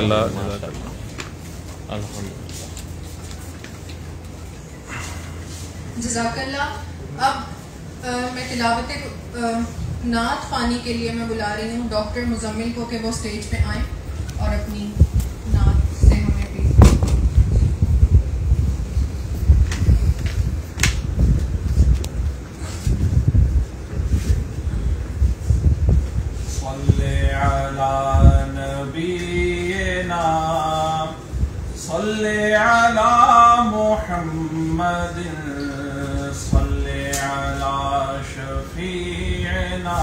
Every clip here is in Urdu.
اللہ جزاک اللہ. اب میں تلاوت نعت خوانی کے لیے میں بلا رہی ہوں ڈاکٹر مزمل کو کہ وہ اسٹیج پہ آئیں اور اپنی نعت سے ہمیں بھی صلی علی نبینا صلی علی محمد صلی علی شفیعنا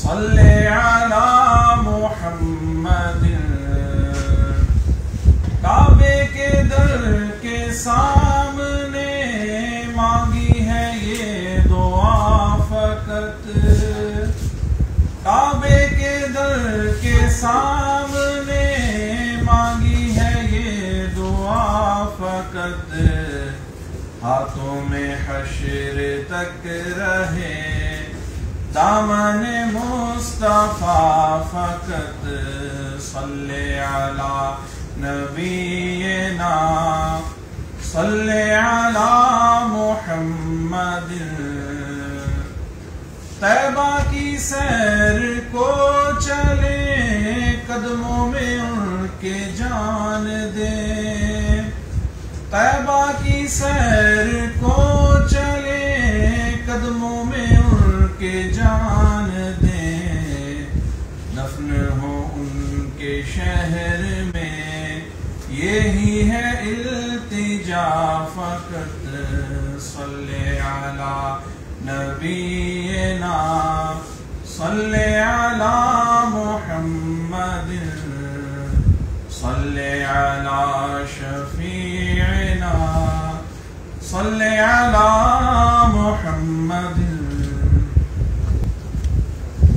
صلی علی محمد. کعبے کے در کے سامنے مانگی ہے یہ دعا فقط. کعبے کے در کے سامنے مانگی ہے یہ دعا فقط. ہاتھوں میں حشر تک رہے دامن مصطفیٰ فقط. صلی علی نبینا صلی علی محمد. طیبہ کی سیر کو چلے قدموں میں ان کے جان دے. طیبہ کی سیر کو چلے قدموں میں ان کے جان دے. دفن ہو ان کے شہر میں یہی ہے التجا فقط. صلی علی نبینا صلی علی محمد صلی علی شفیعنا صلی علی محمد.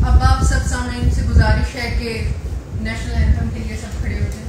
اب آپ سب سامعین سے گزارش ہے کہ نیشنل اینتھم کے لیے سب کھڑے ہو جائیں.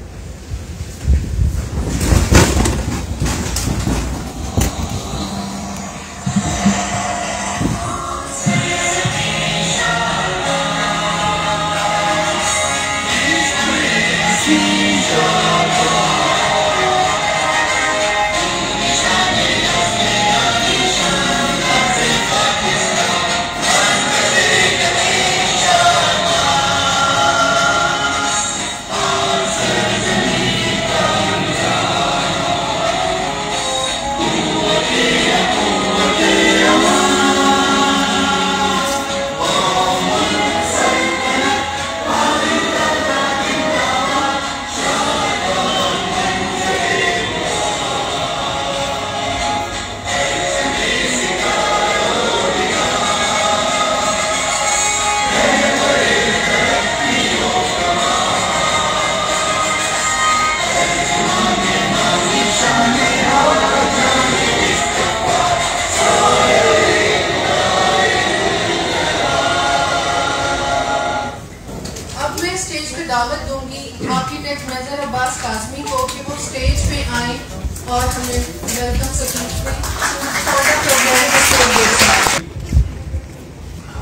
دعوت دوں گی آرکیٹیکٹ نظر عباس کاظمی کو کہ وہ اسٹیج پہ آئیں اور ہمیں ویلکم سپیچ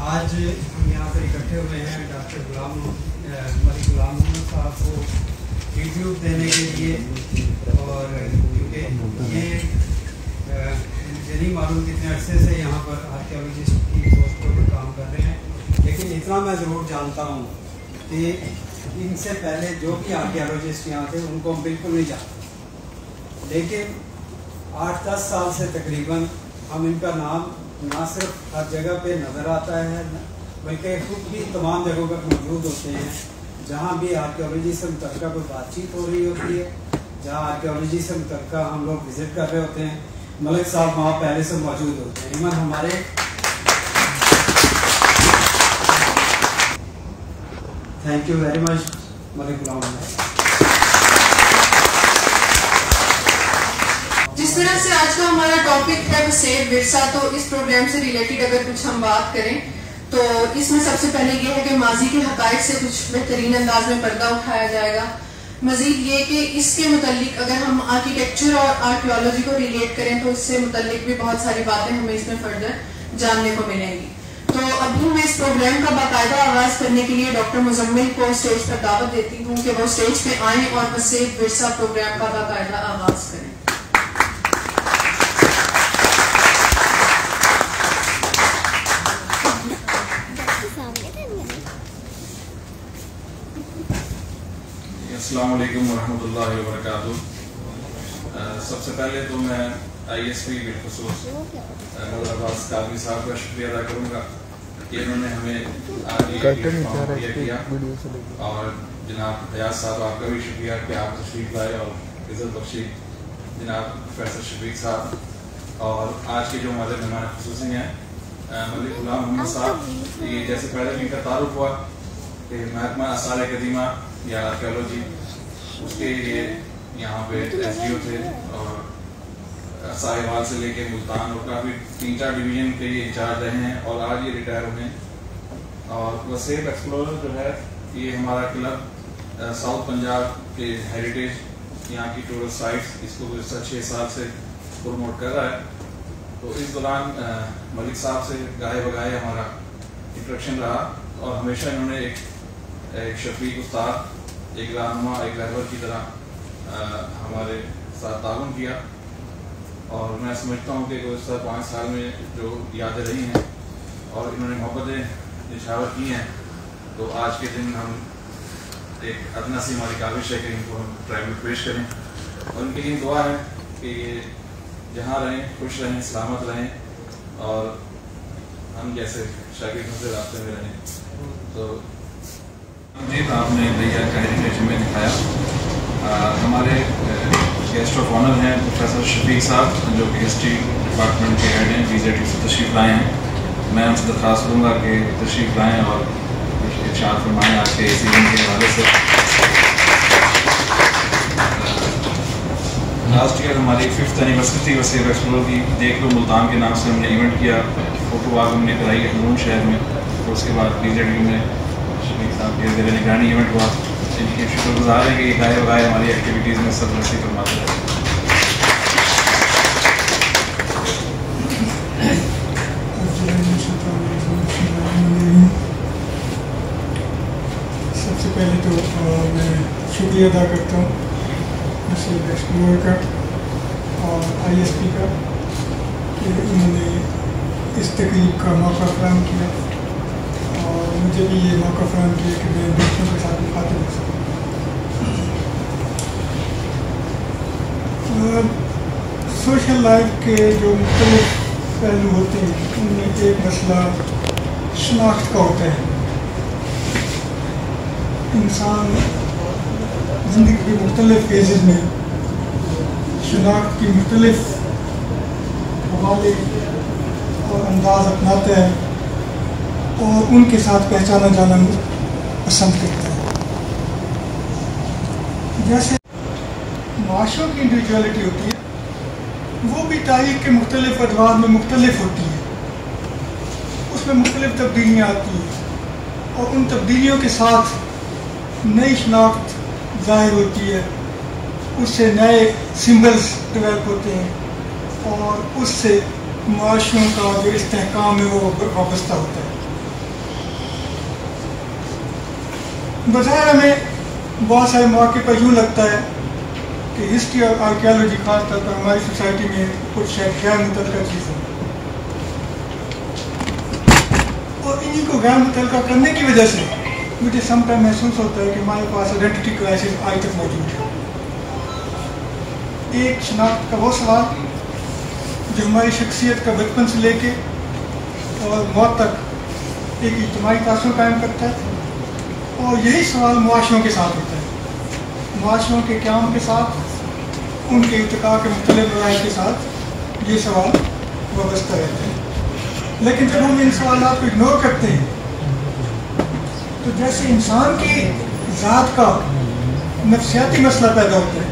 آج ہم یہاں پر اکٹھے ہوئے ہیں ڈاکٹر ملک غلام محمد صاحب کو ٹریبیوٹ دینے کے لیے. اور کیونکہ یہ مجھے نہیں معلوم کتنے عرصے سے یہاں پر آرکیالوجسٹ کی پوسٹ پر کام کر رہے ہیں، لیکن اتنا میں ضرور جانتا ہوں کہ ان سے پہلے جو بھی آرکیالوجسٹ یہاں تھے ان کو ہم بالکل نہیں جانتے، لیکن 8-10 سال سے تقریباً ہم ان کا نام نہ صرف ہر جگہ پہ نظر آتا ہے بلکہ خود بھی تمام جگہوں پر موجود ہوتے ہیں جہاں بھی آرکیالوجی سے متعلقہ کوئی بات چیت ہو رہی ہوتی ہے، جہاں آرکیالوجی سے متعلقہ ہم لوگ وزٹ کر رہے ہوتے ہیں. ملک صاحب وہاں پہلے سے موجود ہوتے ہیں. ایمن ہمارے تھینک یو ویری مچ ملک غلام. جس طرح سے آج کا ہمارا ٹاپک ہے وسیع ورثہ، تو اس پروگرام سے ریلیٹڈ اگر کچھ ہم بات کریں تو اس میں سب سے پہلے یہ ہے کہ ماضی کے حقائق سے کچھ بہترین انداز میں پردہ اٹھایا جائے گا. مزید یہ کہ اس کے متعلق اگر ہم آرکیٹیکچر اور آرکیالوجی کو ریلیٹ کریں تو اس سے متعلق بھی بہت ساری باتیں ہمیں اس میں فردر جاننے کو ملیں گی. تو ابھی میں اس پروگرام کا باقاعدہ آغاز کرنے کے لیے ڈاکٹر مزمل کو اسٹیج پر دعوت دیتی ہوں کہ وہ اسٹیج پہ آئیں اور وسیع ورثہ پروگرام کا باقاعدہ آغاز کریں. السلام علیکم ورحمۃ اللہ وبرکاتہ. سب سے پہلے تو میں آئی ایس پی بالخصوص نظر عباس قادری صاحب کا شکریہ ادا کروں گا کہ انہوں نے ہمیں آج یہ کیا, اور جناب حیات صاحب آپ کا بھی شکریہ کہ آپ تشریف لائے اور عزت بخشی جناب پروفیسر شفیق صاحب, اور آج کے جو ہمارے مہمان خصوصی ہیں ملک غلام محمد صاحب. یہ جیسے پہلے ان کا تعارف ہوا کہ محکمہ آثار قدیمہ یا آرکیالوجی اس کے یہ یہاں پہ ایس ڈی او تھے, اور ساہیوال سے لے کے ملتان اور کافی 3-4 ڈویژن کے یہ انچارج رہے ہیں, اور آج یہ ریٹائر ہوئے ہیں. اور وسیب ایکسپلورر جو ہے یہ ہمارا کلب ساؤتھ پنجاب کے ہیریٹیج یہاں کی ٹورسٹ سائٹس اس کو گزشتہ 6 سال سے پروموٹ کر رہا ہے. تو اس دوران ملک صاحب سے گاہے بگاہے ہمارا انٹریکشن رہا, اور ہمیشہ انہوں نے ایک شفیق استاد, ایک رہنما, ایک رہبر کی طرح ہمارے ساتھ تعاون کیا. اور میں سمجھتا ہوں کہ گزشتہ 5 سال میں جو یادیں رہی ہیں اور انہوں نے محبتیں نچھاور کی ہیں, تو آج کے دن ہم ایک ادنا سی ہماری کاوش ہے کہ ان کو ہم ٹرائب میں پیش کریں, اور ان کے لیے دعا ہے کہ یہ جہاں رہیں خوش رہیں, سلامت رہیں, اور ہم جیسے شاگردوں سے رابطے میں رہیں. تو جی آپ نے بھیا کا ہیریٹیج میں دکھایا. ہمارے گیسٹ آف آنر ہیں پروفیسر شفیق صاحب جو کہ ہسٹری ڈپارٹمنٹ کے ہیڈ ہیں, وی زیڈ سے تشریف لائے ہیں. میں ان سے درخواست کروں گا کہ تشریف لائیں اور کچھ ارشاد فرمائیں آج کے اس ایونٹ کے حوالے سے. لاسٹ ایئر ہماری 5th اینیورسری تھی وسیب ایکسپلور کی, دیکھ لو ملتان کے نام سے ہم نے ایونٹ کیا, فوٹو واک ہم نے کرائی ہنون شہر میں, اور اس کے بعد وی زیڈ میں شفیق صاحب کے زیر نگرانی ایونٹ ہوا. ان کی شکر گزار ہے کہ یہ گاہے بگاہے ہماری ایکٹیویٹیز میں سرپرستی فرماتے ہیں. سب سے پہلے تو میں شکریہ ادا کرتا ہوں وسیب ایکسپلور کا اور آئی ایس پی کا کہ انہوں نے اس تقریب کا موقع فراہم کیا, اور مجھے بھی یہ موقع فراہم کیا کہ میں دوستوں کے ساتھ مخاطب ہو سکوں. سوشل لائف کے جو مختلف پہلو ہوتے ہیں ان میں ایک مسئلہ شناخت کا ہوتا ہے. انسان زندگی کے مختلف فیزز میں شناخت کی مختلف حوالے اور انداز اپناتا ہے, اور ان کے ساتھ پہچانا جانا پسند کرتا ہے. جیسے معاشروں کی انڈیویجویلٹی ہوتی ہے, وہ بھی تاریخ کے مختلف ادوار میں مختلف ہوتی ہے, اس میں مختلف تبدیلیاں آتی ہیں, اور ان تبدیلیوں کے ساتھ نئی شناخت ظاہر ہوتی ہے, اس سے نئے سمبلز ڈیولپ ہوتے ہیں, اور اس سے معاشروں کا جو استحکام ہے وہ وابستہ ہوتا ہے. بظاہر ہمیں بہت سارے موقع پر یوں لگتا ہے کہ ہسٹری اور آرکیالوجی خاص طور پر ہماری سوسائٹی میں کچھ شاید غیر متعلقہ چیز ہے, اور انہی کو غیر متعلقہ کرنے کی وجہ سے مجھے سم ٹائم محسوس ہوتا ہے کہ ہمارے پاس آئیڈینٹی کرائسس آج تک موجود ہے. ایک شناخت کا وہ سوال جو ہماری شخصیت کا بچپن سے لے کے اور موت تک ایک اجتماعی تاثر قائم کرتا ہے, اور یہی سوال معاشروں کے ساتھ ہوتا ہے. معاشروں کے قیام کے ساتھ, ان کے ارتقاء کے مختلف مراحل کے ساتھ یہ سوال وابستہ رہتے ہیں. لیکن جب ہم ان سوالات کو اگنور کرتے ہیں تو جیسے انسان کی ذات کا نفسیاتی مسئلہ پیدا ہوتا ہے,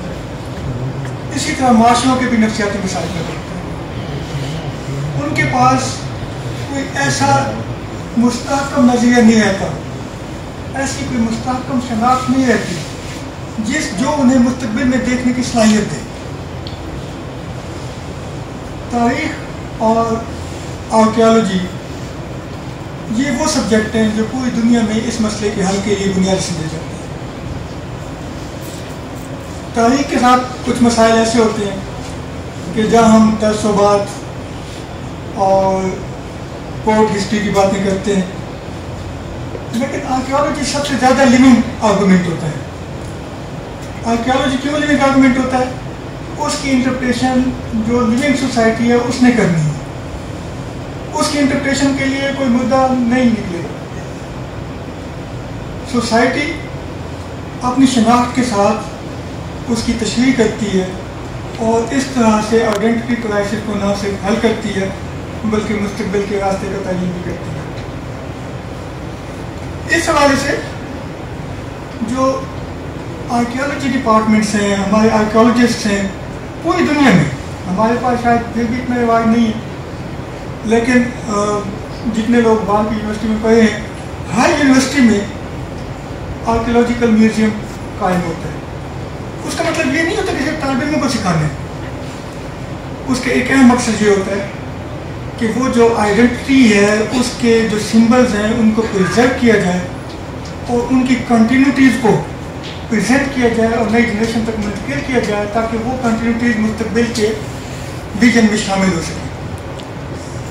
اسی طرح معاشروں کے بھی نفسیاتی مسائل پیدا ہوتے ہیں. ان کے پاس کوئی ایسا مستحکم نظریہ نہیں رہتا, ایسی کوئی مستحکم شناخت نہیں رہتی جو انہیں مستقبل میں دیکھنے کی صلاحیت دے. تاریخ اور آرکیالوجی یہ وہ سبجیکٹ ہیں جو پوری دنیا میں اس مسئلے کے حل کے لیے بنیاد سمجھے جاتے ہیں. تاریخ کے ساتھ کچھ مسائل ایسے ہوتے ہیں کہ جہاں ہم تعصبات اور کورٹ ہسٹری کی باتیں کرتے ہیں، لیکن آرکیالوجی سب سے زیادہ لیونگ آرگومنٹ ہوتا ہے. آرکیالوجی کیوں لیونگ آرگومنٹ ہوتا ہے؟ اس کی انٹرپریشن جو لیونگ سوسائٹی ہے اس نے کرنی ہے. اس کی انٹرپریشن کے لیے کوئی مدعا نہیں نکلے. سوسائٹی اپنی شناخت کے ساتھ اس کی تشریح کرتی ہے اور اس طرح سے آئیڈینٹی کرائسس کو نہ صرف حل کرتی ہے بلکہ مستقبل کے راستے کا تعین بھی کرتی ہے. اس حوالے سے جو آرکیالوجی ڈپارٹمنٹس ہیں، ہمارے آرکیالوجسٹ ہیں پوری دنیا میں، ہمارے پاس شاید پھر بھی اتنا رواج نہیں ہے، لیکن جتنے لوگ باہر کی یونیورسٹی میں پڑھے ہیں، ہر یونیورسٹی میں آرکیالوجیکل میوزیم قائم ہوتا ہے. اس کا مطلب یہ نہیں ہوتا کہ صرف طالب علموں کو سکھانا ہے. اس کا ایک اہم مقصد یہ ہوتا ہے کہ وہ جو آئیڈینٹی ہے، اس کے جو سمبلز ہیں ان کو پرزرو کیا جائے اور ان کی کنٹینیوٹیز کو پریزنٹ کیا جائے اور نئی جنریشن تک منتقل کیا جائے تاکہ وہ کنٹینیوٹیز مستقبل کے ویژن میں شامل ہو سکیں.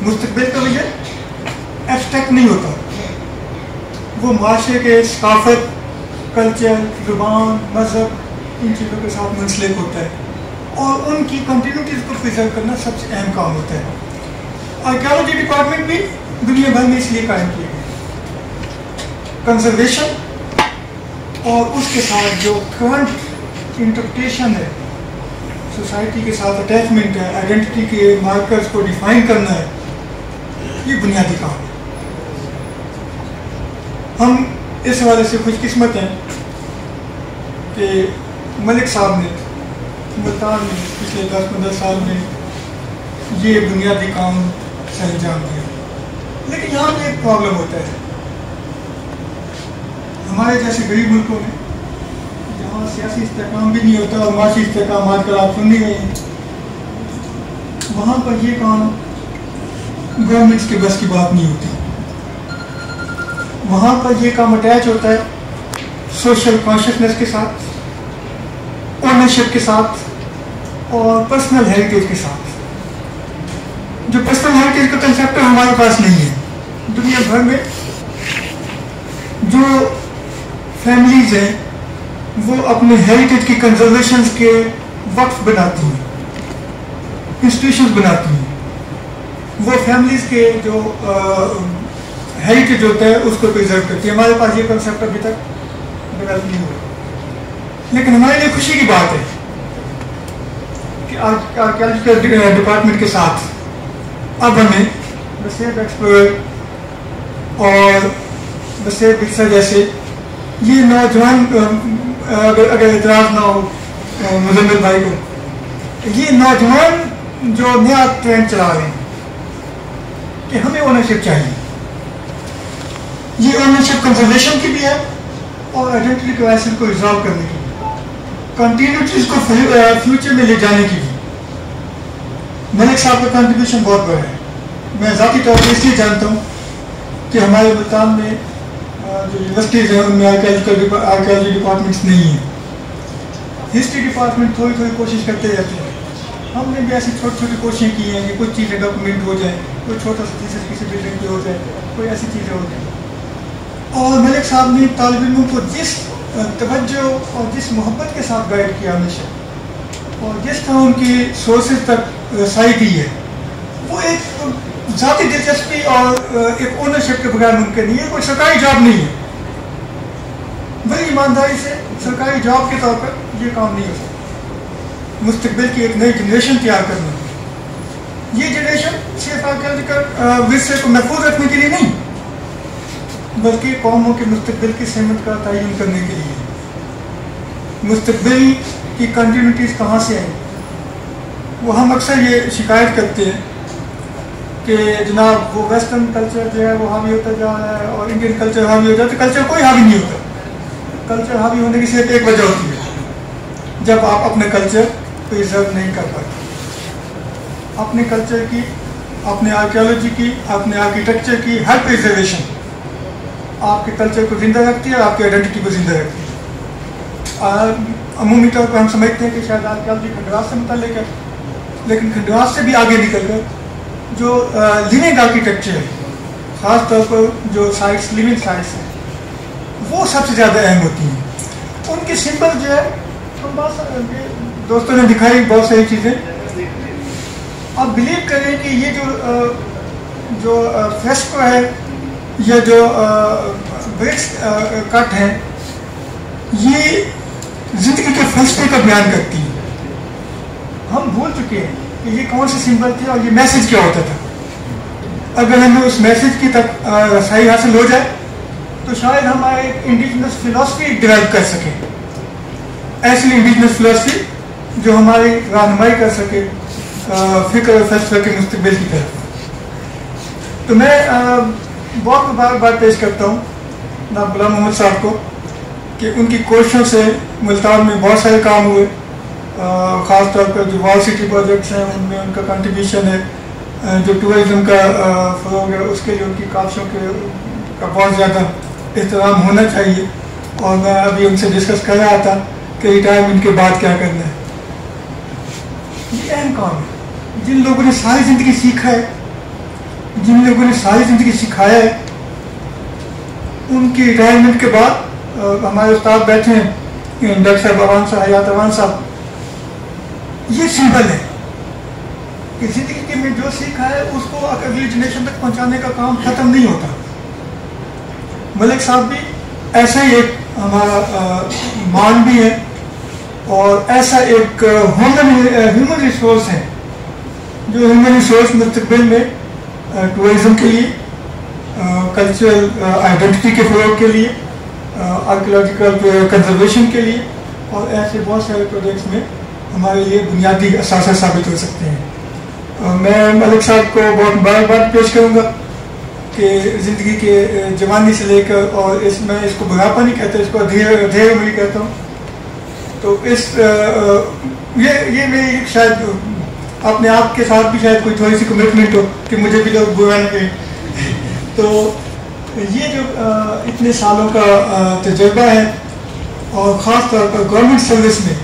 مستقبل کا ویژن ایبسٹریکٹ نہیں ہوتا، وہ معاشرے کے ثقافت، کلچر، زبان، مذہب، ان چیزوں کے ساتھ منسلک ہوتا ہے اور ان کی کنٹینیوٹیز کو پریزرو کرنا سب سے اہم کام ہوتا ہے. آرکیالوجی ڈپارٹمنٹ بھی دنیا بھر میں اس لیے قائم کیے گئے. کنزرویشن اور اس کے ساتھ جو کرنٹ انٹرپریٹیشن ہے، سوسائٹی کے ساتھ اٹیچمنٹ ہے، آئیڈینٹی کے مارکرز کو ڈیفائن کرنا ہے، یہ بنیادی کام ہے. ہم اس حوالے سے خوش قسمت ہیں کہ ملک صاحب نے ملتان میں پچھلے 10-15 سال میں یہ بنیادی کام سے انجام دیا. لیکن یہاں پہ ایک پرابلم ہوتا ہے. ہمارے جیسے غریب ملکوں میں جہاں سیاسی استحکام بھی نہیں ہوتا اور معاشی استحکام آج کل آپ سن نہیں رہے ہیں، وہاں پر یہ کام گورنمنٹس کے بس کی بات نہیں ہوتی. وہاں پر یہ کام اٹیچ ہوتا ہے سوشل کانشیسنس کے ساتھ، اونرشپ کے ساتھ اور پرسنل ہیریٹیج کے ساتھ. جو پرسنل ہیریٹیج کا کنسیپٹ ہمارے پاس نہیں ہے. دنیا بھر میں جو فیملیز ہیں وہ اپنے ہیریٹیج کی کنزرویشنز کے وقف بناتی ہیں، انسٹیٹیوشنز بناتی ہیں. وہ فیملیز کے جو ہیریٹیج ہوتا ہے اس کو پریزرو کرتی ہے. ہمارے پاس یہ کنسیپٹ ابھی تک ڈیولپ نہیں ہوا. لیکن ہمارے لیے خوشی کی بات ہے کہ آرکیالوجیکل ڈپارٹمنٹ کے ساتھ اب ہمیں وسیب ایکسپلورر اور وسیب ورثہ جیسے یہ نوجوان، اگر اعتراض نہ ہو مزمل بھائی کو، یہ نوجوان جو نیا ٹرینڈ چلا رہے ہیں کہ ہمیں اونرشپ چاہیے. یہ اونرشپ کنزرویشن کی بھی ہے اور آئیڈینٹی کرائسس کو ریزالو کرنے کی بھی، کنٹینیوٹیز کو فیوچر میں لے جانے کی بھی. ملک صاحب کا کنٹریبیوشن بہت بڑا ہے. میں ذاتی طور پر اس لیے جانتا ہوں کہ ہمارے ملتان میں جو یونیورسٹیز ہیں ان میں آرکیالوجی ڈپارٹمنٹس نہیں ہیں. ہسٹری ڈپارٹمنٹ تھوڑی تھوڑی کوشش کرتے رہتے ہیں. ہم نے بھی ایسی چھوٹی چھوٹی کوششیں کی ہیں کہ کچھ چیزیں ڈاکومنٹ ہو جائیں، کوئی چھوٹا سا تھیسس کسی بلڈنگ پہ ہو جائے، کوئی ایسی چیزیں ہو جائیں. اور ملک صاحب نے طالب علموں کو جس توجہ اور جس محبت کے ساتھ گائیڈ کیا ہمیشہ، اور جس طرح ان کی سورسز تک رسائی دی ہے، وہ ایک ذاتی دلچسپی اور ایک اونرشپ کے بغیر ممکن نہیں ہے. کوئی سرکاری جاب نہیں ہے. بڑی ایمانداری سے سرکاری جاب کے طور پر یہ کام نہیں ہو سکتا. مستقبل کی ایک نئی جنریشن تیار کرنا، یہ جنریشن صرف آرکیالوجیکل ورثے کو محفوظ رکھنے کے لیے نہیں بلکہ قوموں کے مستقبل کی سمت کا تعین کرنے کے لیے. مستقبل کی کنٹینیوٹیز کہاں سے آئیں؟ وہ ہم اکثر یہ شکایت کرتے ہیں کہ جناب وہ ویسٹرن کلچر جو ہے وہ حاوی ہوتا جا رہا ہے اور انڈین کلچر حاوی ہو جاتا ہے. کلچر کوئی حاوی نہیں ہوتا. کلچر حاوی ہونے کی صرف ایک وجہ ہوتی ہے، جب آپ اپنے کلچر پریزرو نہیں کر پاتے. اپنے کلچر کی، اپنے آرکیالوجی کی، اپنے آرکیٹیکچر کی ہر پریزرویشن آپ کے کلچر کو زندہ رکھتی ہے، آپ کی آئیڈینٹی کو زندہ رکھتی ہے. عمومی طور پر ہم سمجھتے ہیں کہ شاید آرکیالوجی کھنڈرات سے متعلق ہے، لیکن کھنڈرات سے بھی آگے نکل کر جو لیونگ آرکیٹیکچر ہے، خاص طور پر جو سائٹس لیونگ سائٹس ہیں، وہ سب سے زیادہ اہم ہوتی ہیں. ان کے سمبل جو ہے، ہم دوستوں نے دکھائی بہت ساری چیزیں. آپ بلیو کریں کہ یہ جو فریسکو ہے یا جو برکس کٹ ہیں، یہ زندگی کے فلسفے کا بیان کرتی ہے. ہم بھول چکے ہیں کہ یہ کون سے سمبل تھے اور یہ میسج کیا ہوتا تھا. اگر ہمیں اس میسج کی تک رسائی حاصل ہو جائے تو شاید ہم ایک انڈیجنس فلسفی ڈیولپ کر سکیں، ایسی انڈیجنس فلسفی جو ہماری رہنمائی کر سکے فکر اور فلسفہ کے مستقبل کی طرف. تو میں بہت مبارکباد پیش کرتا ہوں جناب غلام محمد صاحب کو کہ ان کی کوششوں سے ملتان میں بہت سارے کام ہوئے. خاص طور پر جو وال سٹی پروجیکٹس ہیں ان میں ان کا کنٹریبیوشن ہے. جو ٹورزم کا فروغ ہے اس کے لیے ان کی کاوشوں کا بہت زیادہ احترام ہونا چاہیے. اور میں ابھی ان سے ڈسکس کر رہا تھا کہ ریٹائرمنٹ کے بعد کیا کرنا ہے. یہ اہم کام ہے. جن لوگوں نے ساری زندگی سیکھا ہے، جن لوگوں نے ساری زندگی سکھایا ہے، ان کی ریٹائرمنٹ کے بعد ہمارے استاد بیٹھے ہیں ڈاکٹر صاحب اوان صاحب، حیات اوان صاحب. یہ سمبل ہے کہ زندگی میں جو سیکھا ہے اس کو اگلی جنریشن تک پہنچانے کا کام ختم نہیں ہوتا. ملک صاحب بھی ایسا ہی ایک ہمارا مان بھی ہے اور ایسا ایک ہیومن ریسورس ہے جو ہیومن ریسورس مستقبل میں ٹورزم کے لیے، کلچرل آئیڈینٹی کے فروغ کے لیے، آرکیولوجیکل کنزرویشن کے لیے اور ایسے بہت سارے پروجیکٹس میں ہمارے لیے بنیادی اثاثہ ثابت ہو سکتے ہیں. میں ملک صاحب کو بہت مبارکباد پیش کروں گا کہ زندگی کے جوانی سے لے کر، اور میں اس کو بڑھاپا نہیں کہتا، اس کو دھیر عمری کہتا ہوں. تو یہ میری شاید اپنے آپ کے ساتھ بھی شاید کوئی تھوڑی سی کمٹمنٹ ہو کہ مجھے بھی لوگ برا نہ کہیں. تو یہ جو اتنے سالوں کا تجربہ ہے اور خاص طور پر گورنمنٹ سروس میں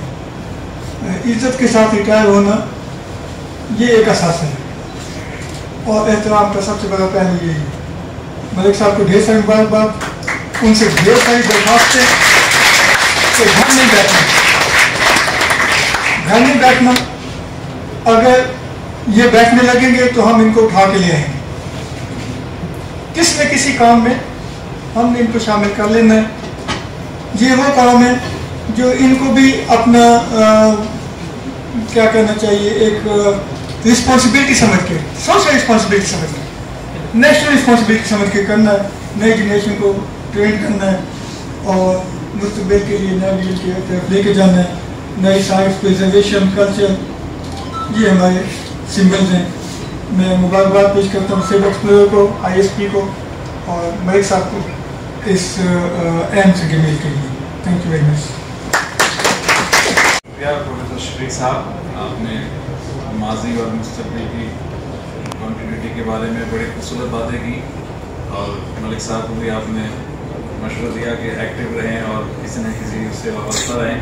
عزت کے ساتھ ریٹائر ہونا، یہ ایک اثاثہ ہے. اور احترام کا سب سے بڑا پہلو یہی ہے. ملک صاحب کو ڈھیر ساری مبارکباد. ان سے ڈھیر ساری درخواستیں کہ گھر نہیں بیٹھنا. اگر یہ بیٹھنے لگیں گے تو ہم ان کو اٹھا کے لے آئیں گے. کسی نہ کسی کام میں ہم نے ان کو شامل کر لینا ہے. یہ وہ کام ہے جو ان کو بھی اپنا کیا کہنا چاہیے، ایک رسپانسبلٹی سمجھ کے، سوشل رسپانسبلٹی سمجھ کے، نیشنل رسپانسبلٹی سمجھ کے کرنا ہے. نئی جنریشن کو ٹرین کرنا ہے اور مستقبل کے لیے نئے ویل کی طرف لے کے جانا ہے. نئی سائنس، پریزرویشن، کلچر، یہ ہمارے سمبلز ہیں. میں مبارکباد پیش کرتا ہوں سیو ایکسپلورر کو، آئی ایس پی کو اور ملک صاحب کو اس اہم سے گمیل کے لیے. Thank you very much. Professor Shafiq صاحب، آپ نے ماضی اور مستقبل کی کنٹینیوٹی کے بارے میں بڑی خوبصورت باتیں کی اور ملک صاحب کو بھی آپ نے مشورہ دیا کہ ایکٹیو رہیں اور کسی نہ کسی اس سے وابستہ رہیں.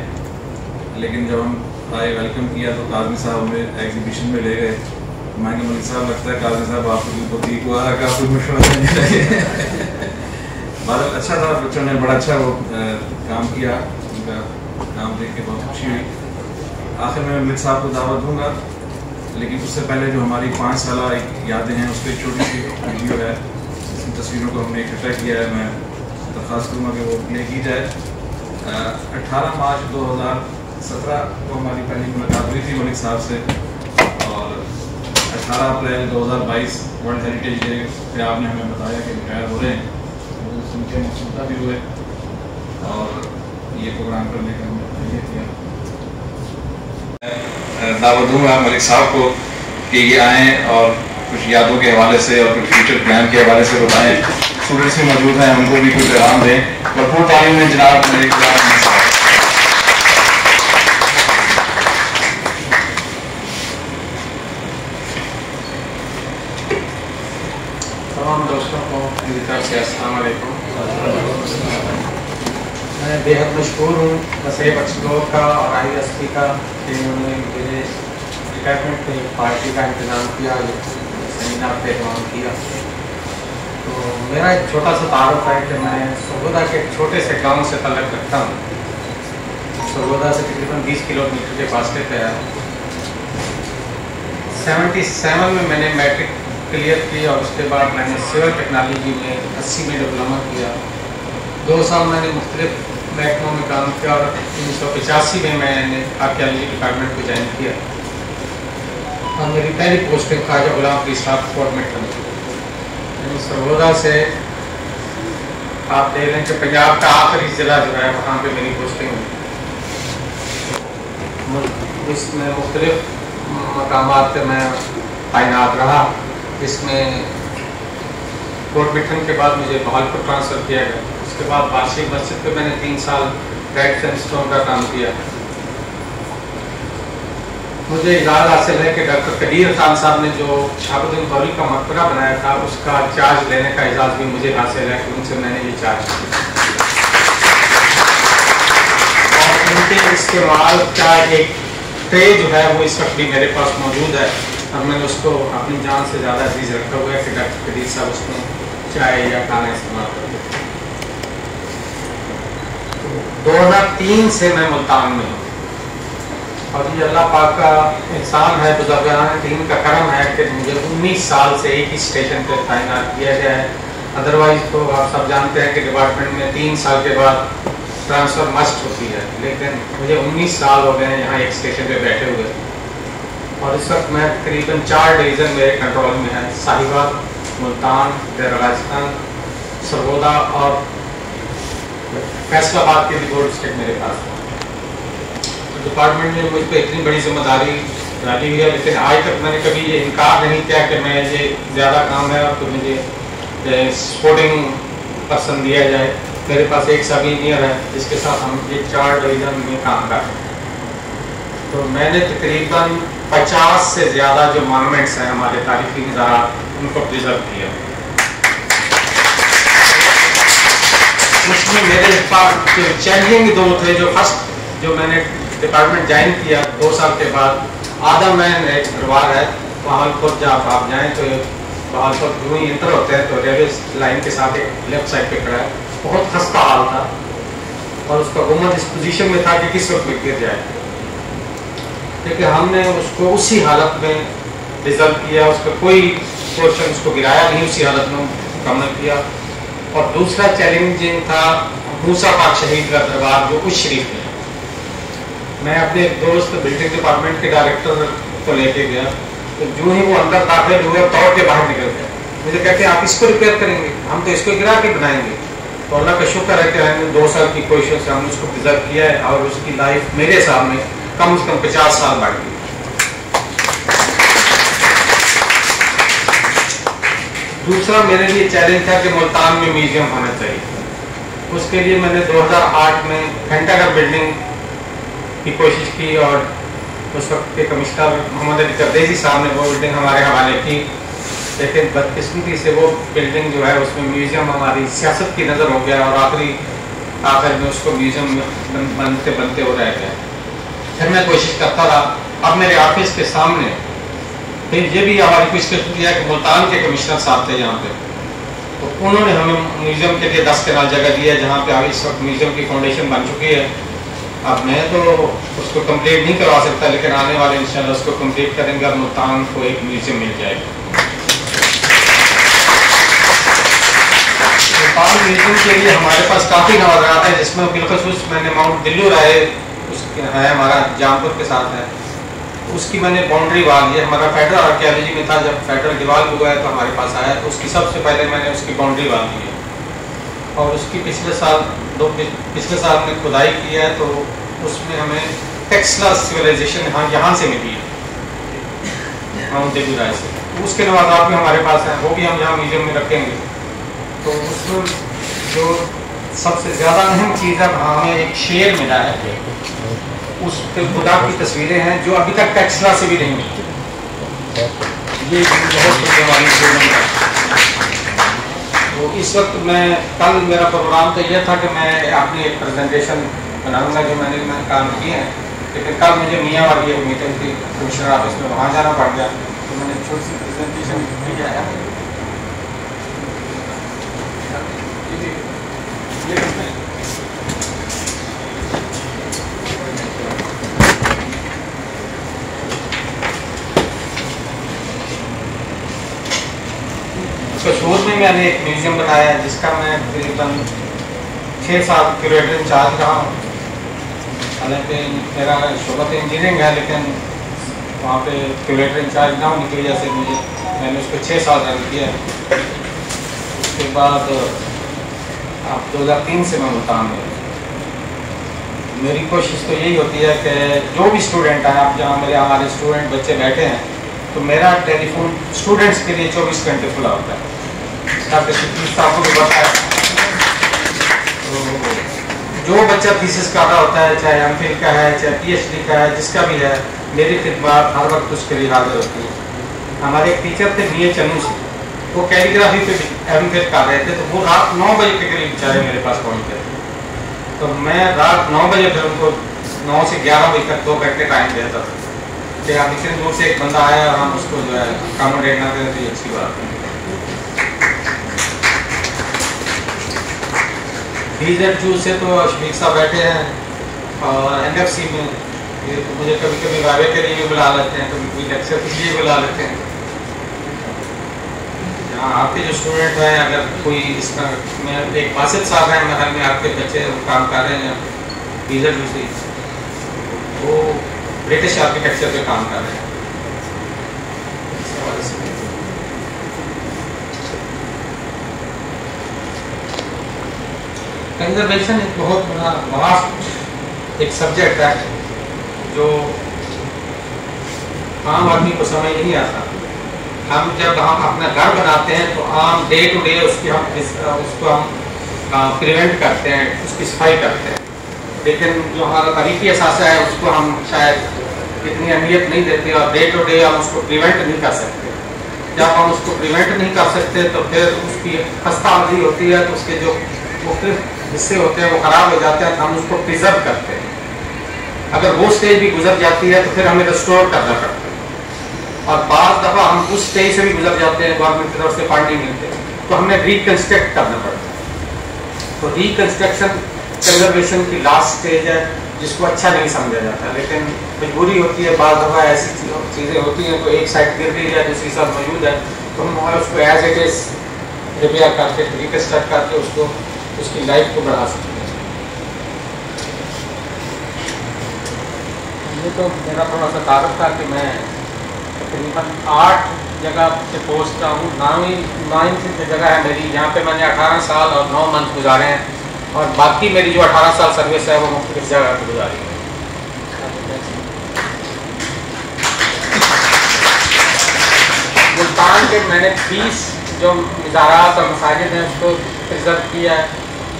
لیکن جب ہم آئے ویلکم کیا تو کاظمی صاحب ہمیں ایگزیبیشن میں لے گئے. میں کہ ملک صاحب لگتا ہے کاظمی صاحب آپ کو بالکل ٹھیک ہوا ہے کہ آپ کو مشورہ دینے لگے. بہت اچھا تھا، بچوں نے بڑا اچھا وہ کام کیا، ان کا کام دیکھ کے بہت خوشی ہوئی. آخر میں ملک صاحب کو دعوت دوں گا، لیکن اس سے پہلے جو ہماری 5 سالہ یادیں ہیں اس پہ ایک چھوٹی سی ویڈیو ہے. ان تصویروں کو ہم نے اکٹھا کیا ہے. میں درخواست کروں گا کہ وہ پلے کی جائے. 18 مارچ 2017 کو ہماری پہلی ملاقات ہوئی تھی ملک صاحب سے، اور 18 اپریل 2022 ورلڈ ہیریٹیج ڈے پہ آپ نے ہمیں بتایا کہ ریٹائر ہو رہے ہیں. سن کے مبسوطہ بھی ہوئے اور یہ پروگرام کرنے کا ہم نے یہ کیا. دعوت دوں گا ملک صاحب کو کہ یہ آئیں اور کچھ یادوں کے حوالے سے اور کچھ فیوچر پلان کے حوالے سے بتائیں. اسٹوڈنٹس بھی موجود ہیں، ان کو بھی کچھ پیغام دیں. بھرپور تعلیم میں جناب ملک صاحب. تمام دوستوں کو میری طرف سے السلام علیکم. میں بےحد مشکور ہوں وسیع بخشلو کا اور ISP کا کہ انہوں نے میرے ریٹائرمنٹ پہ پارٹی کا انتظام کیا، سیمینار پہ اہتمام کیا. تو میرا ایک چھوٹا سا تعارف ہے کہ میں سرگودا کے ایک چھوٹے سے گاؤں سے تعلق رکھتا ہوں. سرگودا سے تقریباً 20 کلومیٹر کے فاصلے پہ ہے. 77 میں میں نے میٹرک کلیئر کی اور اس کے بعد میں نے سول ٹیکنالوجی میں 80 میں ڈپلوما کیا. 2 سال میں نے مختلف محکموں میں کام کیا اور 1985 میں نے آرکیالوجی ڈپارٹمنٹ کو جوائن کیا. اور میری پہلی پوسٹنگ خواجہ غلام فرید صاحب فورٹ میٹرن. یعنی سرگودا سے آپ دیکھ لیں کہ پنجاب کا آخری ضلع جو ہے وہاں پہ میری پوسٹنگ ہوئی. اس میں مختلف مقامات پہ میں تعینات رہا. اس میں فورٹ میٹرن کے بعد مجھے بہاولپور ٹرانسفر کیا گیا. اس کے بعد بادشاہی مسجد پہ میں نے 3 سال گائیڈ سینڈسٹون کا کام کیا. مجھے اعزاز حاصل ہے کہ ڈاکٹر قدیر خان صاحب نے جو شہاب الدین غوری کا مقبرہ بنایا تھا اس کا چارج لینے کا اعزاز بھی مجھے حاصل ہے کہ ان سے میں نے یہ چارج کیا. اور ان کے استعمال کا ایک ٹرے جو ہے وہ اس وقت بھی میرے پاس موجود ہے اور میں نے اس کو اپنی جان سے زیادہ عزیز رکھا ہوا ہے کہ ڈاکٹر قدیر صاحب اس میں چائے یا کھانا استعمال کرتے. 2003 سے میں ملتان میں ہوں اور یہ اللہ پاک کا احسان ہے، بزرگان ٹیم کا کرم ہے کہ مجھے 19 سال سے ایک ہی اسٹیشن پہ تعینات کیا گیا ہے. ادروائز تو آپ سب جانتے ہیں کہ ڈپارٹمنٹ میں 3 سال کے بعد ٹرانسفر مسٹ ہوتی ہے، لیکن مجھے 19 سال ہو گئے ہیں یہاں ایک اسٹیشن پہ بیٹھے ہوئے. اور اس وقت میں تقریباً 4 ڈویژن میرے کنٹرول میں ہیں: صاحبہ، ملتان، ڈیرہ راجستھان، سرگودا اور فیصل آباد کے رپورٹ اسٹیٹ میرے پاس ہے. ڈپارٹمنٹ نے مجھ پہ اتنی بڑی ذمہ داری ڈالی ہوئی ہے، لیکن آج تک میں نے کبھی یہ انکار نہیں کیا کہ میں یہ زیادہ کام ہے اور تو مجھے سپورٹنگ پسند دیا جائے. میرے پاس ایک سب انجینئر ہے جس کے ساتھ ہم یہ 4 ڈویژن میں کام کر رہے ہیں. تو میں نے تقریباً 50 سے زیادہ جو مانومنٹس ہیں ہمارے تاریخی مزارات ان کو پرزرو کیا. اس میں میرے پاس جو چیلنجنگ 2 تھے. جو فرسٹ جو میں نے ڈپارٹمنٹ جوائن کیا 2 سال کے بعد، آدم مین ایک دربار ہے بہاولپور، جب آپ جائیں تو بہاولپور جو ہی انٹر ہوتے ہیں تو ریلوے لائن کے ساتھ ایک لیفٹ سائڈ پہ کھڑا ہے. بہت خستہ حال تھا اور اس کا گمبد اس پوزیشن میں تھا کہ کس وقت میں گر جائے. لیکن ہم نے اس کو اسی حالت میں ریزرو کیا، اس کا کوئی پورشن اس کو گرایا نہیں، اسی حالت میں مکمل کیا. اور دوسرا چیلنجنگ تھا موسیٰ پاک شہید کا دربار جو اس شریف میں. میں اپنے ایک دوست بلڈنگ ڈپارٹمنٹ کے ڈائریکٹر کو لے کے گیا تو جو ہی وہ اندر داخل ہوئے توڑ کے باہر نکل گئے. مجھے کہتے ہیں آپ اس کو ریپیئر کریں گے؟ ہم تو اس کو گرا کے بنائیں گے. تو اللہ کا شکر ہے کہ ہم نے 2 سال کی کوششوں سے ہم نے اس کو پرزرو کیا ہے اور اس کی لائف میرے سامنے کم سے کم 50 سال بڑھ گئی. دوسرا میرے لیے چیلنج تھا کہ ملتان میں میوزیم ہونا چاہیے. اس کے لیے میں نے 2008 میں گھنٹہ گھر بلڈنگ کی کوشش کی اور اس وقت کے کمشنر محمد علی قردیزی صاحب نے وہ بلڈنگ ہمارے حوالے کی. لیکن بدقسمتی سے وہ بلڈنگ جو ہے اس میں میوزیم ہماری سیاست کی نظر ہو گیا اور آخر میں اس کو میوزیم بنتے بنتے ہو رہ گیا. پھر میں کوشش کرتا رہا. اب میرے آفس کے سامنے پھر یہ بھی ہماری کوشش کیا کہ ملتان کے کمشنر صاحب تھے یہاں پہ، تو انہوں نے ہمیں میوزیم کے لیے 10 کنال جگہ دی ہے جہاں پہ ابھی اس وقت میوزیم کی فاؤنڈیشن بن چکی ہے. اب میں تو اس کو کمپلیٹ نہیں کروا سکتا لیکن آنے والے انشاءاللہ اس کو کمپلیٹ کریں گے اور ملتان کو ایک میوزیم مل جائے گا. ملتان میوزیم کے لیے ہمارے پاس کافی نوادرات ہیں جس میں بالخصوص میں نے ماؤنٹ دلو رائے اس ہے ہمارا جامپور کے ساتھ ہے، اس کی میں نے باؤنڈری وال، یہ ہمارا فیڈرل آرکیالوجی میں تھا. جب فیڈرل دیوال ہوا ہے تو ہمارے پاس آیا تو اس کی سب سے پہلے میں نے اس کی باؤنڈری وال دی ہے. اور اس کی پچھلے سال ہم نے کھدائی کی ہے تو اس میں ہمیں ٹیکسلا سویلائزیشن یہاں سے ملی ہے ماؤنٹ دلو رائے سے. اس کے نوادرات بھی ہمارے پاس ہیں، وہ بھی ہم یہاں میوزیم میں رکھیں گے. تو اس میں جو سب سے زیادہ اہم چیز ہے ہمیں ایک شیر ملا ہے، اس پہ خدا کی تصویریں ہیں جو ابھی تک ٹیکسلا سے بھی نہیں ملی. یہ بہت ہماری تو اس وقت میں کل میرا پروگرام تو یہ تھا کہ میں اپنی ایک پریزنٹیشن بناؤں گا جو میں نے کام کیے ہیں، لیکن کل مجھے میاں والی ایک میٹنگ تھی کمشنر آفس میں، وہاں جانا پڑ گیا، تو میں نے چھوٹی سی پریزنٹیشن کیا ہے. کشور میں نے ایک میوزیم بنایا ہے جس کا میں تقریباً 6 سال کیوریٹر انچارج رہا ہوں. حالانکہ میرا شعبہ تو انجینئرنگ ہے، لیکن وہاں پہ کیوریٹر انچارج نہ ہونے کی وجہ سے میں نے اس کو 6 سال رن کیا ہے. اس کے بعد اب 2003 سے میں ملتان میں. میری کوشش تو یہی ہوتی ہے کہ جو بھی اسٹوڈنٹ ہیں، اب جہاں ہمارے اسٹوڈنٹ بچے بیٹھے ہیں، تو میرا ٹیلی فون اسٹوڈنٹس کے لیے 24 گھنٹے کھلا ہوتا ہے، تاکہ صاحب کو بھی پتہ ہے. جو بچہ تھیسس کر رہا ہوتا ہے، چاہے ایم فل کا ہے، چاہے پی ایچ ڈی کا ہے، جس کا بھی ہے، میری خدمات ہر وقت اس کے لیے حاضر ہوتی ہیں. ہمارے ایک ٹیچر تھے میاں چنو سے، وہ کیلیگرافی پہ ایم فل کر رہے تھے، تو وہ رات 9 بجے کے قریب بیچارے میرے پاس پہنچ گئے. تو میں رات 9 بجے پھر ان کو 9 سے 11 بجے تک 2 گھنٹے ٹائم دیتا تھا کہ آپ اتنے دور سے ایک بندہ آیا اور ہم اس کو جو ہے اکاموڈیٹ نہ کریں تو یہ اچھی بات ہے. BZ2 سے تو شفیق صاحب بیٹھے ہیں، اور NFC میں مجھے کبھی کبھی وائوے کے لیے بھی بلا لیتے ہیں، کبھی کوئی لیکچر کے لیے بلا لیتے ہیں. یہاں آپ کے جو اسٹوڈنٹ ہیں، اگر کوئی اس طرح میں ایک باسط صاحب ہیں محل میں، آپ کے بچے کام کر رہے ہیں BZ2 سے، وہ برٹش آرکیٹیکچر پہ کام کر رہے ہیں. کنزرویشن ایک بہت بڑا واسٹ ایک سبجیکٹ ہے جو عام آدمی کو سمجھ نہیں آتا. ہم جب اپنا گھر بناتے ہیں تو عام ڈے ٹو ڈے اس کو ہم پریونٹ کرتے ہیں، اس کی صفائی کرتے ہیں، لیکن جو ہمارا تاریخی اثاثہ ہے اس کو ہم شاید اتنی اہمیت نہیں دیتے، اور ڈے ٹو ڈے ہم اس کو پریونٹ نہیں کر سکتے. جب ہم اس کو پریونٹ نہیں کر سکتے تو پھر اس کی خستہ حاضری ہوتی ہے، تو اس کے جو مختلف حصے ہوتے ہیں وہ خراب ہو جاتے ہیں، تو ہم اس کو پریزرو کرتے ہیں. اگر وہ اسٹیج بھی گزر جاتی ہے تو پھر ہمیں ریسٹور کرنا پڑتا ہے، اور بعض دفعہ ہم اس اسٹیج سے بھی گزر جاتے ہیں، گورنمنٹ کی طرف سے فنڈ نہیں ملتے، تو ہمیں ریکنسٹرکٹ کرنا پڑتا ہے. تو ریکنسٹرکشن کنزرویشن کی لاسٹ اسٹیج ہے جس کو اچھا نہیں سمجھا جاتا، لیکن مجبوری ہوتی ہے. بعض دفعہ ایسی چیزیں ہوتی ہیں تو ایک سائڈ گر رہی ہے، دوسری سائڈ موجود ہے، تو ہم اس کو ایز اٹ از ریپیئر کر کے ریکنسٹرکٹ کر کے اس کی لائف کو بڑھا سکتے ہیں. یہ تو میرا تھوڑا سا تعارف تھا کہ میں تقریباً 8 جگہ سے پوسٹ رہا ہوں. 9 جگہ ہے میری جہاں پہ میں نے 18 سال اور 9 منتھ گزارے ہیں، اور باقی میری جو 18 سال سروس ہے وہ مختلف جگہ پہ گزاری ہے. ملتان کے میں نے 20 جو مزارات اور مساجد ہیں اس کو پرزرو کیا ہے.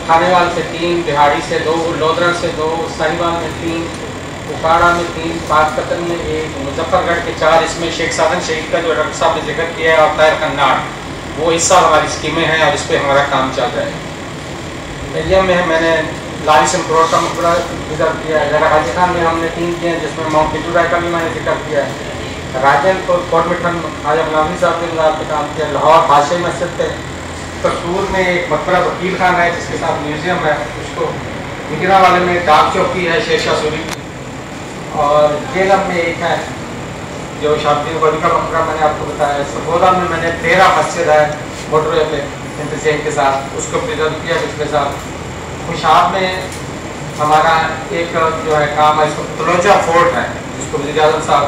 کھانے وال سے 3، بہاڑی سے 2، لودرا سے 2، ساہیوال میں 3، اکاڑا میں 3، پاک پتن میں 1، مظفر گڑھ کے 4. اس میں شیخ سادن شہید کا جو ڈاکٹر صاحب نے ذکر کیا ہے، اور طاہر کناڑ، وہ اس سال ہماری اسکیمیں ہیں اور اس پہ ہمارا کام چل رہا ہے. ایریا میں نے لاری سمپروڑ کا مقبرہ ریزرو کیا ہے. ذرا حاجی خان میں ہم نے 3 کیے ہیں، جس میں ماؤنٹ پنجو رائے کا بھی میں نے ذکر کیا ہے. راجن کوٹ مٹھن خواجہ غلام صاحب کے مزار پہ کام کیا. لاہور بادشاہی مسجد پہ. کسور میں ایک مقبرہ وکیل خان ہے جس کے ساتھ میوزیم ہے، اس کو مجرا والے میں ڈاک چوکی ہے شیر شاہ سوری کی. اور جیلم میں ایک ہے جو شاہدین غوری کا مقبرہ میں نے آپ کو بتایا. سپولا میں نے 13 مسجد ہے موٹر وے پہ انتظام کے ساتھ، اس کو پریزرو کیا پچھلے سال. خوشاب میں ہمارا ایک جو ہے کام ہے، اس کو تلوچا فورٹ ہے جس کو وزیر اعظم صاحب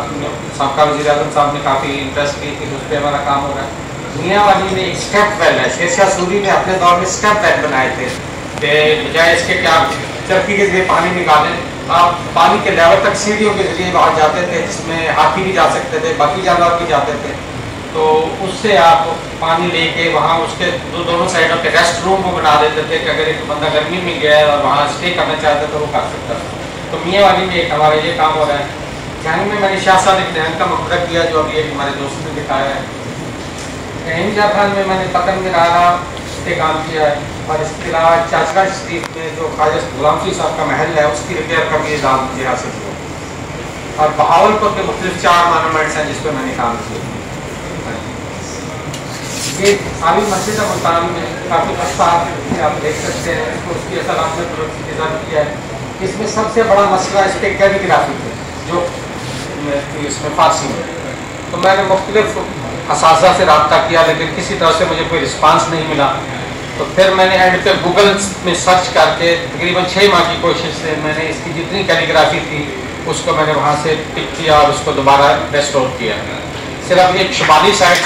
سابقہ وزیر اعظم صاحب نے کافی انٹرسٹ کی تھی، اس پہ ہمارا کام ہو رہا ہے. میاں والی میں ایک اسٹیپ ویل ہے، شیر شاہ سوری نے اپنے دور میں اسٹیپ ویل بنائے تھے کہ بجائے اس کے کہ آپ چرخی کے ذریعے پانی نکالیں، آپ پانی کے لیول تک سیڑھیوں کے ذریعے وہاں جاتے تھے، جس میں ہاتھی بھی جا سکتے تھے، باقی جانور بھی جاتے تھے. تو اس سے آپ پانی لے کے وہاں اس کے دونوں سائڈوں کے ریسٹ روم کو بنا دیتے تھے کہ اگر ایک بندہ گرمی میں گیا ہے اور وہاں اسٹے کرنا چاہتا ہے تو وہ کر سکتا تھا. تو میاں والی میں ایک ہمارا یہ کام ہو رہا ہے. جہنگ میں نے شاہ صادق ذہن کا مقبرہ کیا جو ابھی ایک ہمارے دوست نے دکھایا ہے. ہنجا خان میں نے پتن میں رہا پہ کام کیا ہے، اور اس کے علاوہ چاچگا شریف میں جو خواجہ غلام فرید صاحب کا محل ہے اس کی ریپیئر کا بھی اعزاز مجھے حاصل ہوا، اور بہاولپور کے مختلف 4 مانومنٹس ہیں جس پہ میں نے کام کیا۔ یہ عالی مسجد ملتان میں کافی خستہ آپ دیکھ سکتے ہیں، اس کی اصل آپ نے انتظام کیا ہے۔ اس میں سب سے بڑا مسئلہ اس پہ کیلیگرافی ہے جو اس میں فارسی میں، تو میں نے مختلف اساتذہ سے رابطہ کیا لیکن کسی طرح سے مجھے کوئی رسپانس نہیں ملا، تو پھر میں نے اینڈ پہ گوگل میں سرچ کر کے تقریباً 6 ماہ کی کوشش سے میں نے اس کی جتنی کیلیگرافی تھی اس کو میں نے وہاں سے پک کیا اور اس کو دوبارہ ریسٹور کیا۔ صرف ایک شمالی سائڈ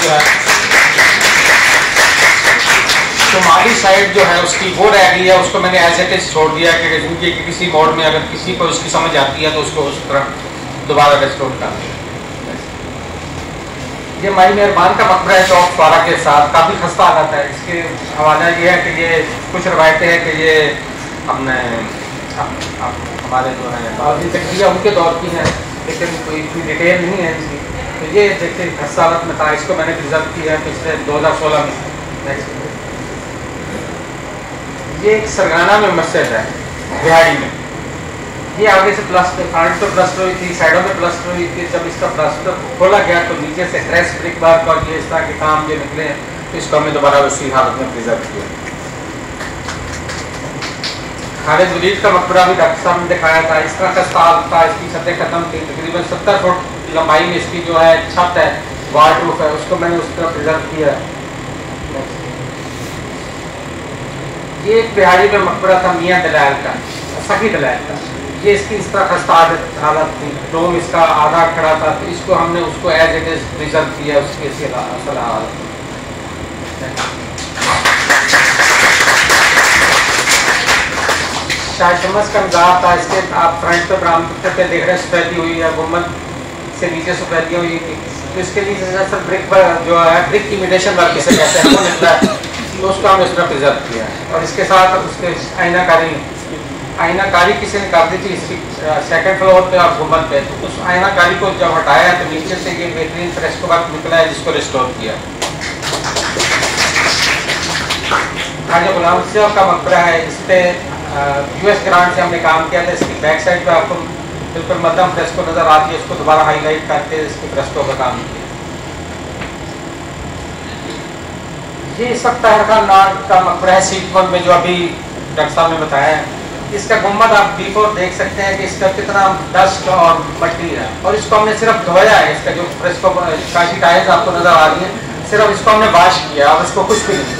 جو ہے اس کی وہ رہ گئی ہے، اس کو میں نے ایز اٹ از چھوڑ دیا کہ کسی موڈ میں اگر کسی کو اس کی سمجھ آتی ہے تو اس کو اس طرح دوبارہ ریسٹور کر دیا۔ یہ مائی مہربان کا مقبرہ ہے چوک پارا کے ساتھ، کافی خستہ حالت ہے۔ اس کے حوالہ یہ ہے کہ یہ کچھ روایتیں ہیں کہ یہ ہمارے جو ہیں قاضی تقریہ ان کے دور کی ہیں لیکن کوئی ڈیٹیل نہیں ہے اس کی، تو یہ دیکھتے خستہ حالت میں تھا، اس کو میں نے پرزرو کیا ہے پچھلے 2016 میں۔ یہ ایک سرگانہ میں مسجد ہے بہاڑی میں، یہ آگے سے پلاسٹر فرنٹ پہ پلاسٹر ہوئی تھی، سائڈوں میں پلاسٹر ہوئی تھی، جب اس کا پلاسٹر کھولا گیا تو نیچے سے کریس برک بارک اور یہ اس طرح کے کام جو نکلے ہیں تو اس کو ہم نے دوبارہ اسی حالت میں پرزرو کیا۔ خالد ولید کا مقبرہ بھی ڈاکٹر صاحب نے دکھایا تھا، اس طرح خستہ حالت تھا، اس کی چھتیں ختم تھی، تقریباً 70 فٹ لمبائی میں اس کی جو ہے چھت ہے، وارڈ روف ہے، اس کو میں نے اس طرح پرزرو کیا ہے۔ یہ ایک بہاڑی میں مقبرہ تھا میاں دلائل کا، سخی دلائل کا، یہ اس کی اس طرح خستہ حالت تھی، ڈوم اس کا آدھا کھڑا تھا، تو اس کو ہم نے اس کو ایز اٹ از پرزرو کیا اس کی اصل حالت۔ شاہ شمس کا مزار تھا، اس کے آپ فرنٹ پہ برامد پہ دیکھ رہے ہیں سفیدی ہوئی ہے، گنبد سے نیچے سفیدی ہوئی تھی، تو اس کے نیچے سر برک پر جو ہے برک امیٹیشن ورک جسے کہتے ہیں وہ نکلا ہے، تو اس کو ہم نے اس طرح پرزرو کیا ہے، اور اس کے ساتھ اس کے آئینہ کاری کسی نے کر دی تھی اس کی 2nd فلور پہ اور گنبد پہ، تو اس آئینہ کاری کو جب ہٹایا تو نیچے سے یہ بہترین فریسکو ورک نکلا ہے جس کو ریسٹور کیا۔ خواجہ غلام صاحب کا مقبرہ ہے، اس پہ US گرانٹ سے ہم نے کام کیا تھا، اس کی بیک سائڈ پہ آپ کو بالکل مدھم فریسکو نظر آتی ہے، اس کو دوبارہ ہائی لائٹ کر کے اس کی فریسکو کا کام کیا۔ یہ سب طاہر خان ناگ کا مقبرہ ہے سیٹ 1 میں جو ابھی ڈاکٹر صاحب نے بتایا ہے، اس کا گنبد آپ بیفور دیکھ سکتے ہیں کہ اس کا کتنا ڈسٹ اور مٹی ہے، اور اس کو ہم نے صرف دھویا ہے، اس کا جو فریسکو کاشی ٹائلز آپ کو نظر آ رہی ہیں صرف اس کو ہم نے واش کیا، اب اس کو کچھ بھی نہیں،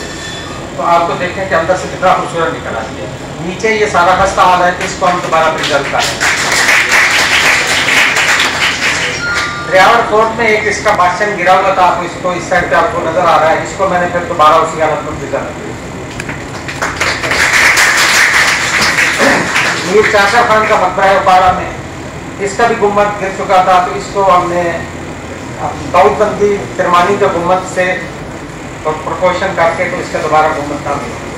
تو آپ کو دیکھیں کہ اندر سے کتنا خوبصورت نکل آتی ہے۔ نیچے یہ سارا خستہ حال ہے کہ اس کو ہم دوبارہ پرزرو کر رہے ہیں۔ دریاور فورٹ میں ایک اس کا بادشاہ گرا ہوا تھا، اس کو اس سائڈ پہ آپ کو نظر آ رہا ہے، اس کو میں نے پھر دوبارہ اسی حالت میں پرزرو کیا۔ میر چاچا خان کا مقبرہ ہے اپارا میں، اس کا بھی گنبد گر چکا تھا، تو اس کو ہم نے داؤد بندی ترمانی کے گنبد سے پروپورشن کر کے تو اس کا دوبارہ گنبد تعمیر کیا۔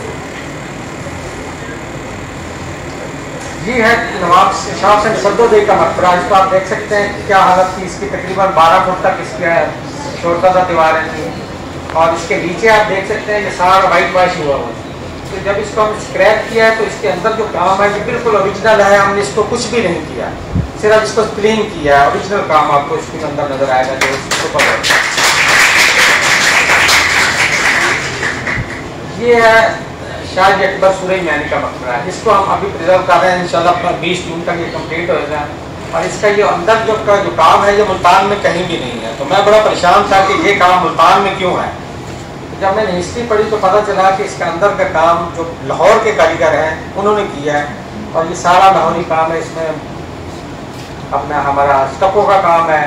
یہ ہے نواب شاہ حسین سدو دے کا مقبرہ، اس کو آپ دیکھ سکتے ہیں کیا حالت تھی، اس کی تقریباً 12 فٹ تک اس کی شورتہ دیواریں تھیں، اور اس کے نیچے آپ دیکھ سکتے ہیں کہ سارا وائٹ واش ہوا ہوا، تو جب اس کو ہم اسکریپ کیا ہے تو اس کے اندر جو کام ہے یہ بالکل اوریجنل ہے، ہم نے اس کو کچھ بھی نہیں کیا، صرف اس کو کلین کیا ہے، اوریجنل کام آپ کو اس کے اندر نظر آئے گا جو اس کو پکڑ۔ یہ ہے شاہ اکبر سورئی میانی کا مقبرہ ہے، اس کو ہم ابھی پرزرو کر رہے ہیں، انشاءاللہ 20 جون تک یہ کمپلیٹ ہو جائے، اور اس کا یہ اندر جو کام ہے یہ ملتان میں کہیں بھی نہیں ہے، تو میں بڑا پریشان تھا کہ یہ کام ملتان میں کیوں ہے۔ جب میں نے ہسٹری پڑھی تو پتہ چلا کہ اس کے اندر کا کام جو لاہور کے کاریگر ہیں انہوں نے کیا ہے، اور یہ سارا لاہوری کام ہے، اس میں اپنا ہمارا اسٹپو کا کام ہے،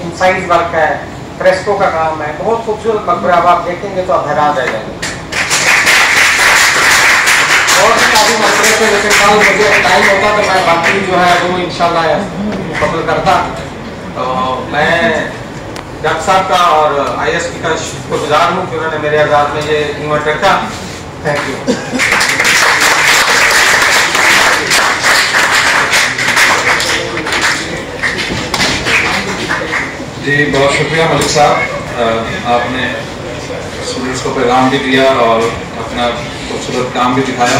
انسائز ورک ہے، فریسکو کا کام ہے، بہت خوبصورت مقبرہ، اب آپ دیکھیں گے تو آپ حیران رہ جائیں گے۔ اور بھی کافی مقبرے تھے لیکن کل مجھے ٹائم ہوتا تو میں باقی جو ہے وہ انشاءاللہ مکمل کرتا، تو میں ڈاکٹر صاحب کا اور ISP کا شکر گزار ہوں کہ انہوں نے میرے اعزاز میں یہ ایونٹ رکھا۔ Thank you. جی بہت شکریہ ملک صاحب، آپ نے اسٹوڈنٹس کو پیغام بھی دیا اور اپنا خوبصورت کام بھی دکھایا.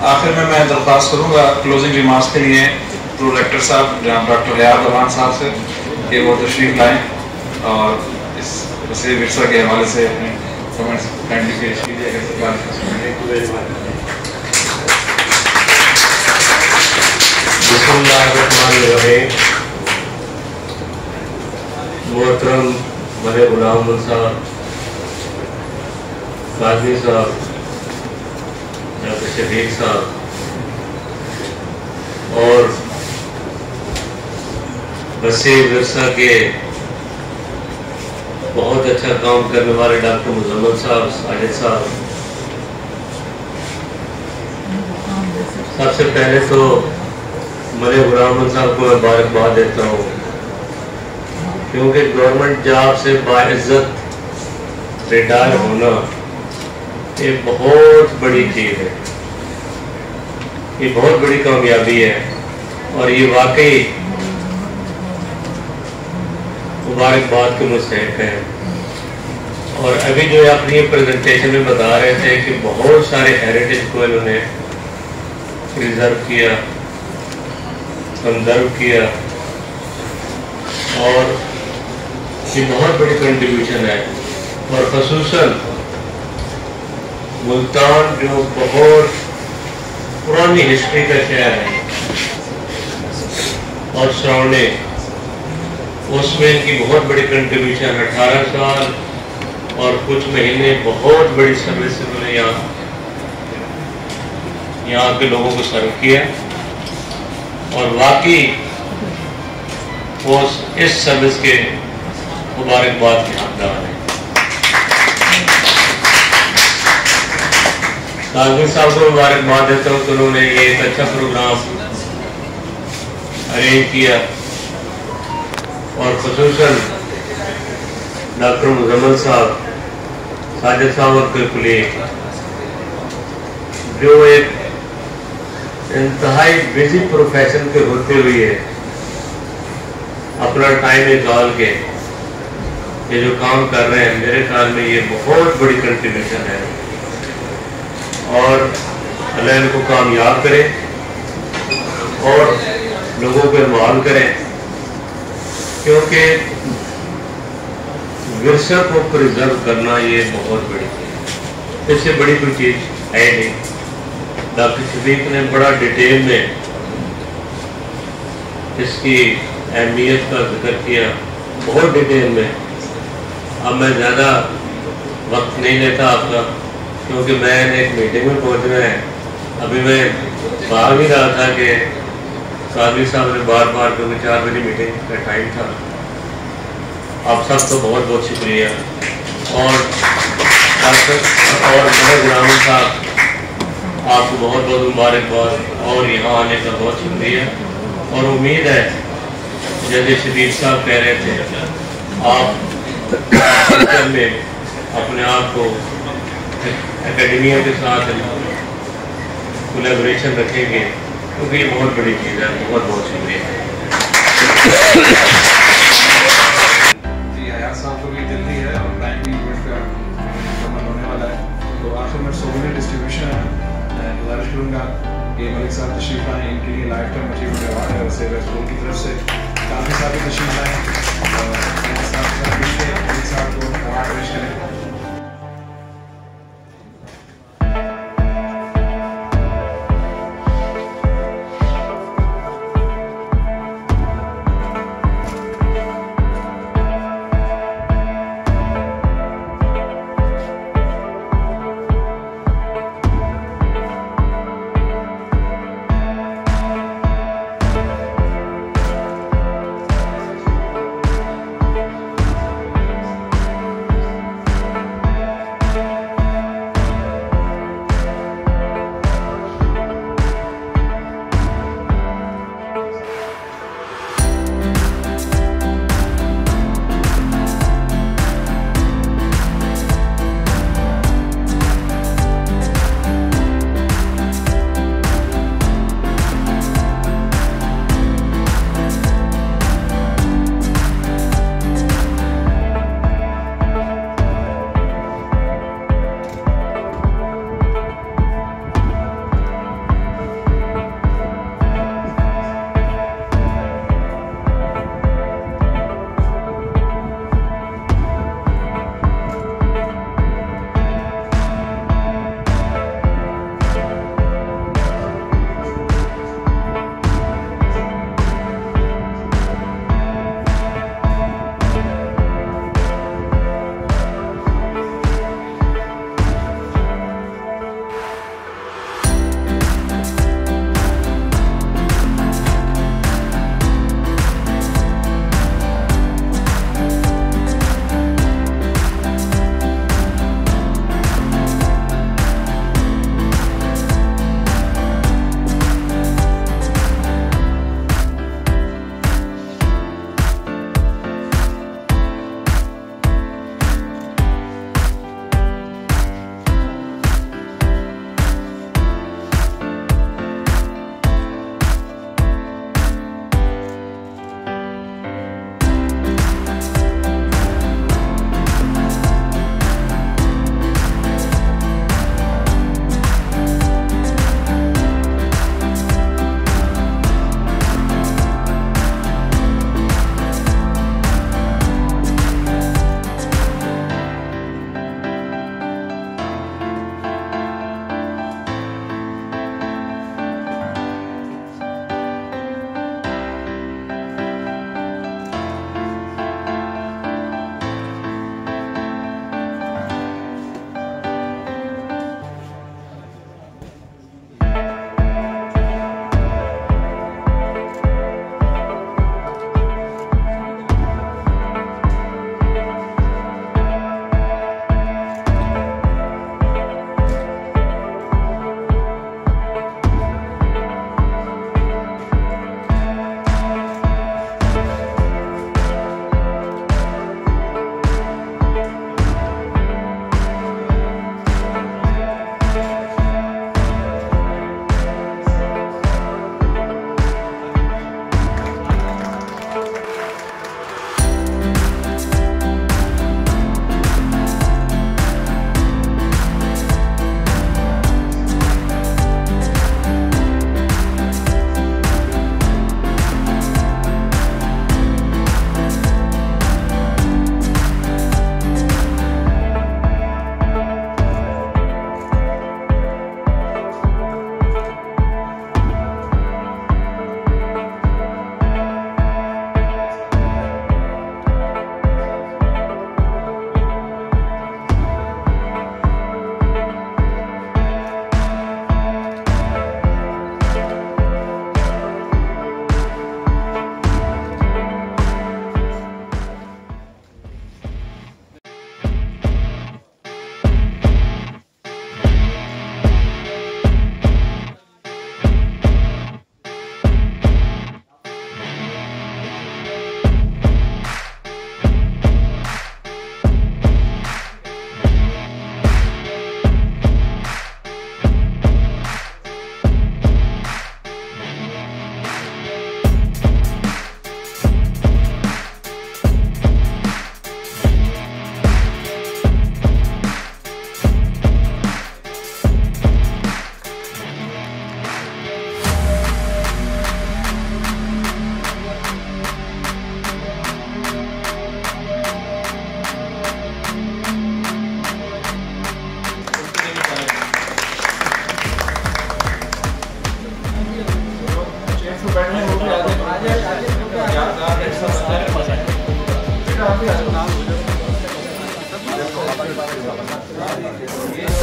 آخر میں درخواست کروں گا کلوزنگ ریمارکس کے لیے پروریکٹر صاحب جناب ڈاکٹر حیات امان صاحب سے کہ وہ تشریف لائیں اور اس وسیع ورثہ کے حوالے سے اپنے کمنٹس کائنڈلی پیش کیجیے گا. بسم اللہ الرحمن الرحیم. محترم ملک غلام صاحب، قاضی صاحب، ڈاکٹر شفیق صاحب اور وسیع ورثہ کے بہت اچھا کام کرنے والے ڈاکٹر مزمل صاحب، ساجد صاحب، سب سے پہلے تو ملک غلام صاحب کو میں مبارکباد دیتا ہوں، کیونکہ گورنمنٹ جاب سے باعزت ریٹائر ہونا یہ بہت بڑی چیز ہے، یہ بہت بڑی کامیابی ہے اور یہ واقعی مبارکباد کے مستحق ہے. اور ابھی جو اپنی پریزنٹیشن میں بتا رہے تھے کہ بہت سارے ہیریٹیج کو انہوں نے پریزرو کیا، کنزرو کیا اور یہ بہت بڑی کنٹریبیوشن ہے. اور خصوصاً ملتان جو بہت پرانی ہسٹری کا شہر ہے اور سراؤنڈنگ، اس میں ان کی بہت بڑی کنٹریبیوشن، 18 سال اور کچھ مہینے بہت بڑی سروس انہوں نے یہاں کے لوگوں کو سرو کیا اور واقعی وہ اس سروس کے مبارکباد کے حقدار ہیں. قاضی صاحب کو مبارکباد دیتا ہوں کہ انہوں نے یہ ایک اچھا پروگرام ارینج کیا اور خصوصاً ڈاکٹر مزمل صاحب، ساجد صاحب اور کلیگ جو ایک انتہائی بزی پروفیشن کے ہوتے ہوئے اپنا ٹائم نکال کے یہ جو کام کر رہے ہیں، میرے خیال میں یہ بہت بڑی کنٹریبیوشن ہے اور اللہ ان کو کامیاب کرے اور لوگوں کو انوالو کرے، کیونکہ ورثہ کو پریزرو کرنا یہ بہت بڑی چیز، اس سے بڑی کوئی چیز ہے نہیں. ڈاکٹر شفیق نے بڑا ڈیٹیل میں اس کی اہمیت کا ذکر کیا، بہت ڈیٹیل میں. اب میں زیادہ وقت نہیں لیتا آپ کا، کیونکہ میں نے ایک میٹنگ میں پہنچنا ہے. ابھی میں بھاگ بھی رہا تھا کہ قاضی صاحب نے بار بار، کیونکہ 4 بجے میٹنگ کا ٹائم تھا. آپ سب کو بہت بہت شکریہ اور ملک غلام صاحب آپ کو بہت بہت مبارکباد اور یہاں آنے کا بہت شکریہ. اور امید ہے جیسے شفیق صاحب کہہ رہے تھے، آپ میں اپنے آپ کو اکیڈمیا کے ساتھ کولیبریشن رکھیں گے، کیونکہ یہ بہت بڑی چیز ہے. بہت بہت شکریہ. جی حیات صاحب کو بھی جلدی ہے اور ٹائم بھی مکمل ہونے والا ہے. تو آخر میں سووینئر ڈسٹریبیوشن ہے، گزارش کروں گا کہ ملک صاحب تشریف لائیں. ان کے لیے لائف ٹائم اچیومنٹ ایوارڈ ہے ویسے اسکول کی طرف سے. قاضی صاحب بھی تشریف لائیں اور ملک صاحب کو ایوارڈ پیش کریں.